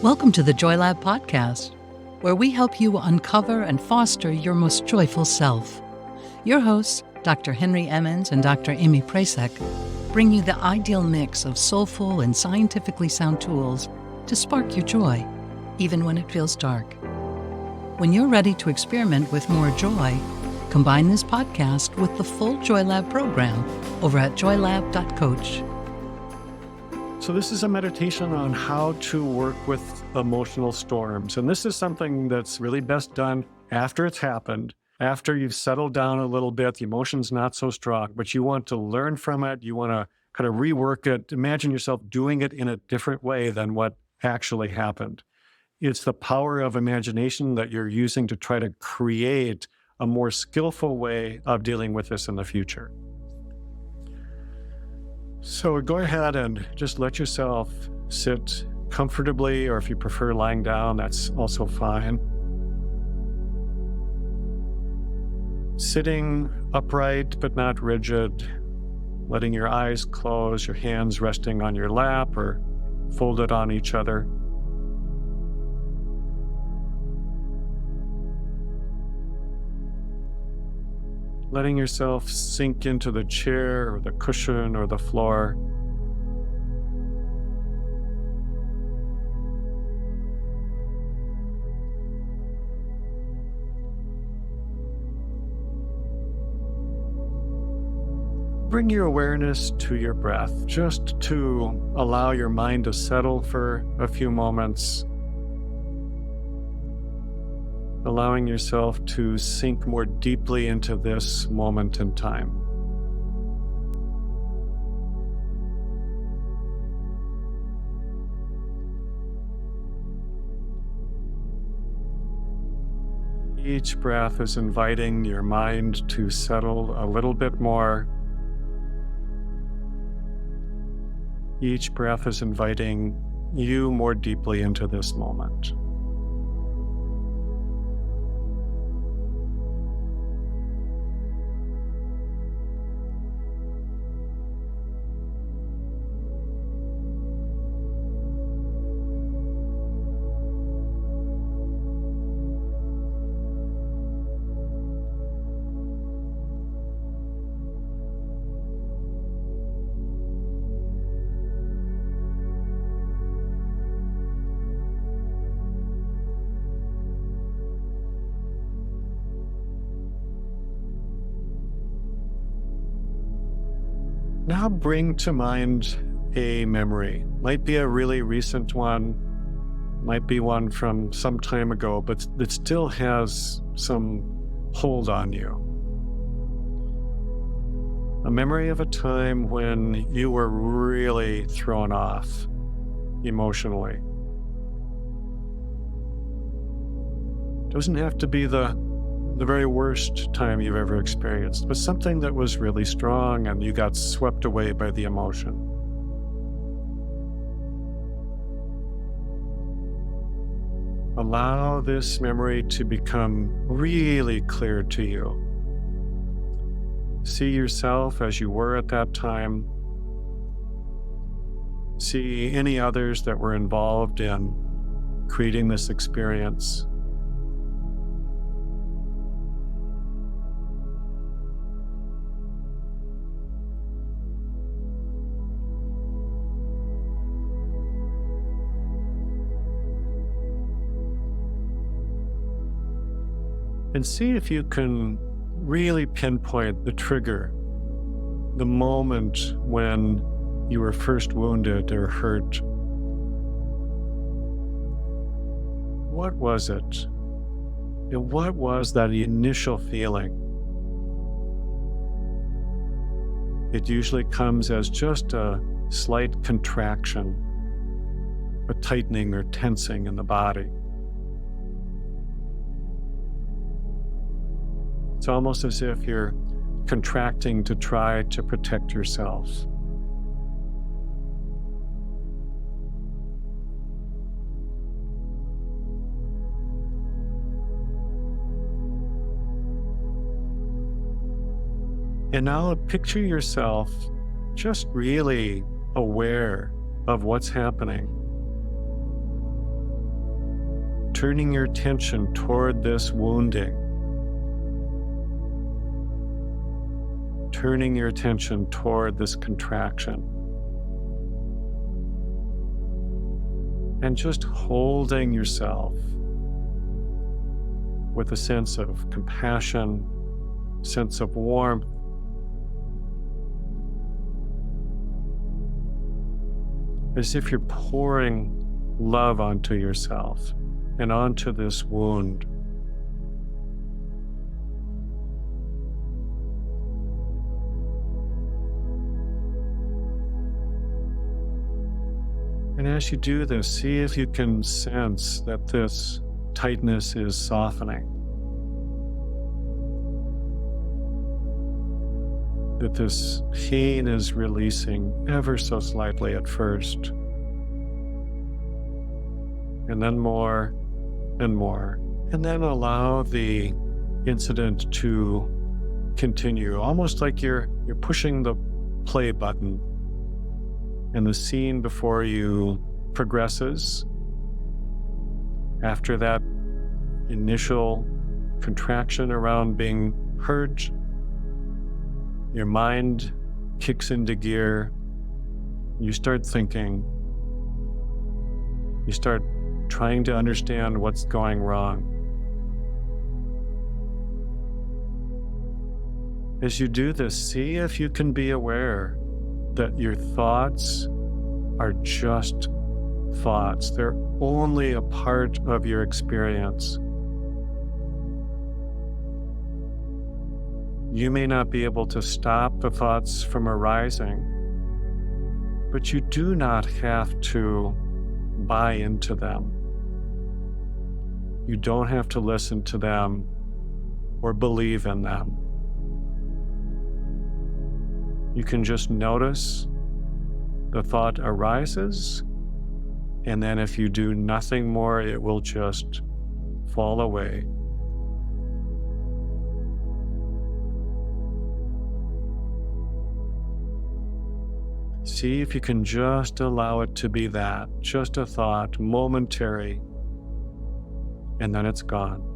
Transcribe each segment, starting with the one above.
Welcome to the Joy Lab podcast, where we help you uncover and foster your most joyful self. Your hosts, Dr. Henry Emmons and Dr. Amy Prasek, bring you the ideal mix of soulful and scientifically sound tools to spark your joy, even when it feels dark. When you're ready to experiment with more joy, combine this podcast with the full Joy Lab program over at joylab.coach. So this is a meditation on how to work with emotional storms. And this is something that's really best done after it's happened, after you've settled down a little bit, the emotion's not so strong, but you want to learn from it. You want to kind of rework it. Imagine yourself doing it in a different way than what actually happened. It's the power of imagination that you're using to try to create a more skillful way of dealing with this in the future. So go ahead and just let yourself sit comfortably, or if you prefer lying down, that's also fine. Sitting upright but not rigid, letting your eyes close, your hands resting on your lap or folded on each other. Letting yourself sink into the chair or the cushion or the floor. Bring your awareness to your breath, just to allow your mind to settle for a few moments. Allowing yourself to sink more deeply into this moment in time. Each breath is inviting your mind to settle a little bit more. Each breath is inviting you more deeply into this moment. Now bring to mind a memory. Might be a really recent one, might be one from some time ago, but that still has some hold on you. A memory of a time when you were really thrown off emotionally. Doesn't have to be the very worst time you've ever experienced, but something that was really strong and you got swept away by the emotion. Allow this memory to become really clear to you. See yourself as you were at that time. See any others that were involved in creating this experience. And see if you can really pinpoint the trigger, the moment when you were first wounded or hurt. What was it? And what was that initial feeling? It usually comes as just a slight contraction, a tightening or tensing in the body. It's almost as if you're contracting to try to protect yourself. And now picture yourself just really aware of what's happening. turning your attention toward this wounding, turning your attention toward this contraction, and just holding yourself with a sense of compassion, sense of warmth, as if you're pouring love onto yourself and onto this wound. And as you do this, see if you can sense that this tightness is softening, that this pain is releasing ever so slightly at first, and then more and more, and then allow the incident to continue, almost like you're pushing the play button, and the scene before you progresses. After that initial contraction around being hurt, your mind kicks into gear. You start thinking. You start trying to understand what's going wrong. As you do this, see if you can be aware that your thoughts are just thoughts. They're only a part of your experience. You may not be able to stop the thoughts from arising, but you do not have to buy into them. You don't have to listen to them or believe in them. You can just notice the thought arises, and then if you do nothing more, it will just fall away. See if you can just allow it to be that, just a thought, momentary, and then it's gone.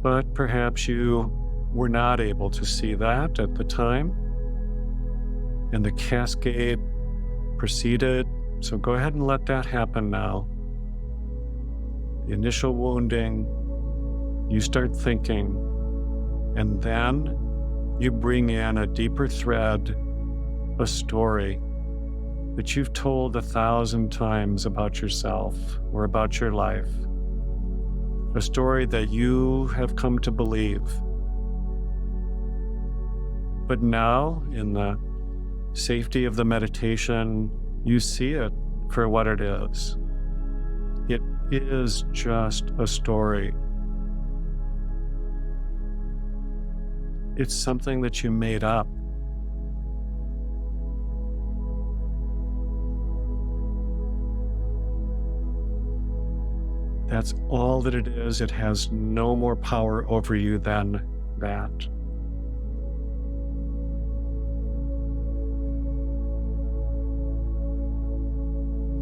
But perhaps you were not able to see that at the time, and the cascade proceeded, so go ahead and let that happen now. The initial wounding, you start thinking, and then you bring in a deeper thread, a story that you've told 1,000 times about yourself or about your life. A story that you have come to believe. But now, in the safety of the meditation, you see it for what it is. It is just a story. It's something that you made up. That's all that it is. It has no more power over you than that.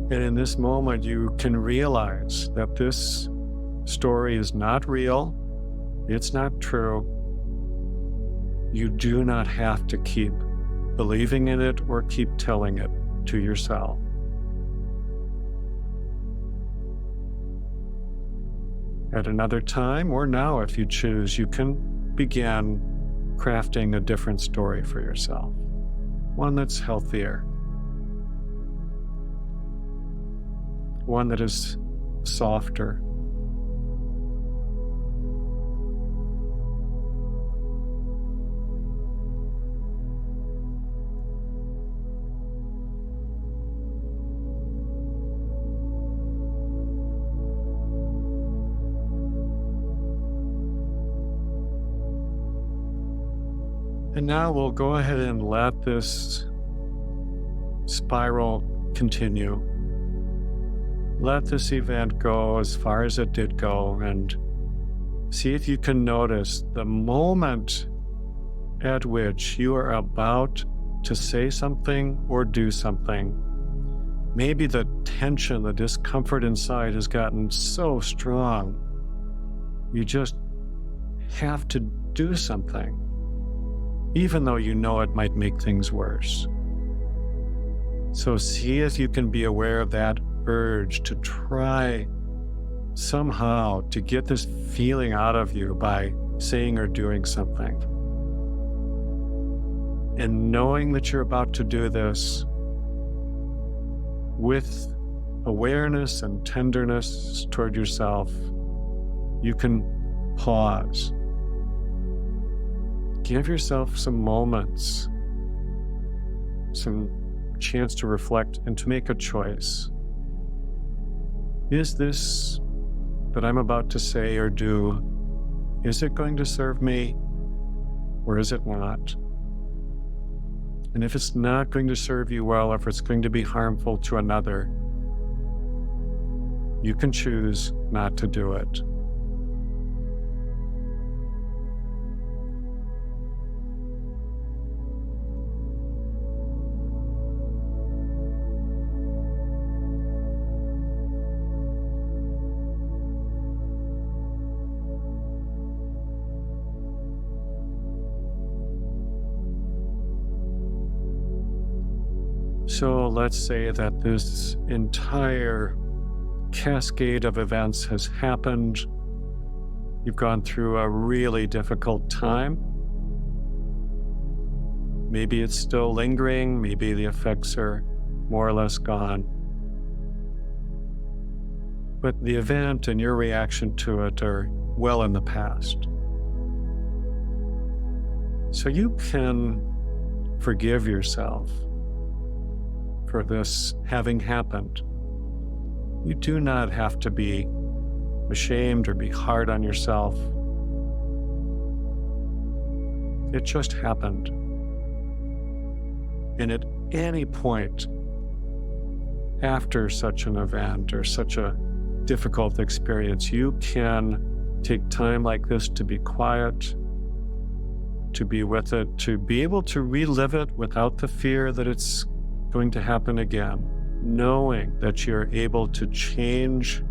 And in this moment, you can realize that this story is not real. It's not true. You do not have to keep believing in it or keep telling it to yourself. At another time, or now if you choose, you can begin crafting a different story for yourself, one that's healthier, one that is softer. And now we'll go ahead and let this spiral continue. Let this event go as far as it did go, and see if you can notice the moment at which you are about to say something or do something. Maybe the tension, the discomfort inside has gotten so strong, you just have to do something, even though you know it might make things worse. So see if you can be aware of that urge to try somehow to get this feeling out of you by saying or doing something. And knowing that you're about to do this with awareness and tenderness toward yourself, you can pause. Give yourself some moments, some chance to reflect and to make a choice. Is this that I'm about to say or do, is it going to serve me or is it not? And if it's not going to serve you well, if it's going to be harmful to another, you can choose not to do it. So let's say that this entire cascade of events has happened. You've gone through a really difficult time. Maybe it's still lingering, maybe the effects are more or less gone. But the event and your reaction to it are well in the past. So you can forgive yourself for this having happened. You do not have to be ashamed or be hard on yourself. It just happened. And at any point after such an event or such a difficult experience, you can take time like this to be quiet, to be with it, to be able to relive it without the fear that it's going to happen again, knowing that you're able to change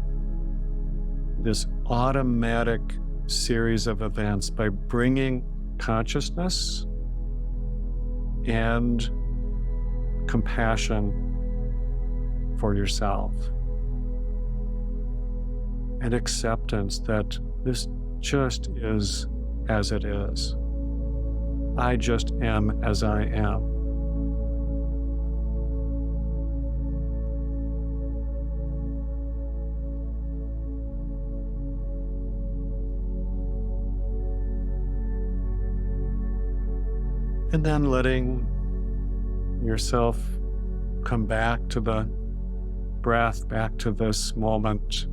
this automatic series of events by bringing consciousness and compassion for yourself and acceptance that this just is as it is. I just am as I am. And then letting yourself come back to the breath, back to this moment.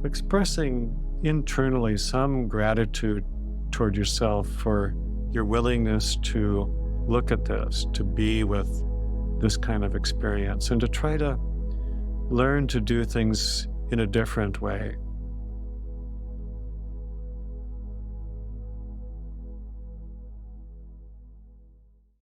Expressing internally some gratitude toward yourself for your willingness to look at this, to be with this kind of experience, and to try to learn to do things in a different way,